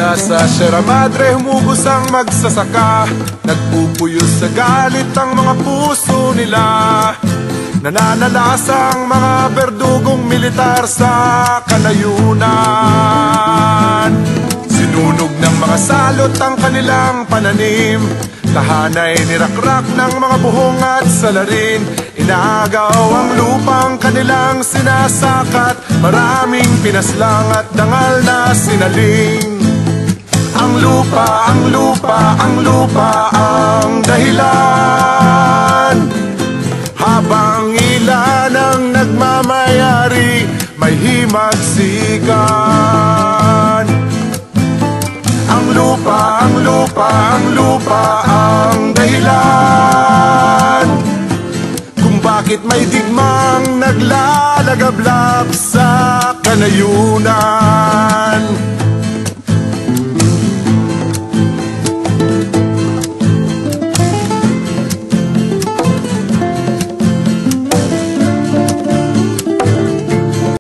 Mula sa Sierra Madre humugos ang magsasaka, nagpupuyos sa galit ang mga puso nila. Nananalasang mga berdugong militar sa kanayunan. Sinunog ng mga salot ang kanilang pananim, tahanay nirakrak ng mga buhong at salarin. Inagaw ang lupang kanilang sinasakat, maraming pinaslang at dangal na sinaling. Ang lupa, ang lupa, ang lupa ang dahilan. Habang ilan ang nagmamayari, may himagsikan. Ang lupa, ang lupa, ang lupa ang dahilan kung bakit may digmang naglalagablak sa kanayunan.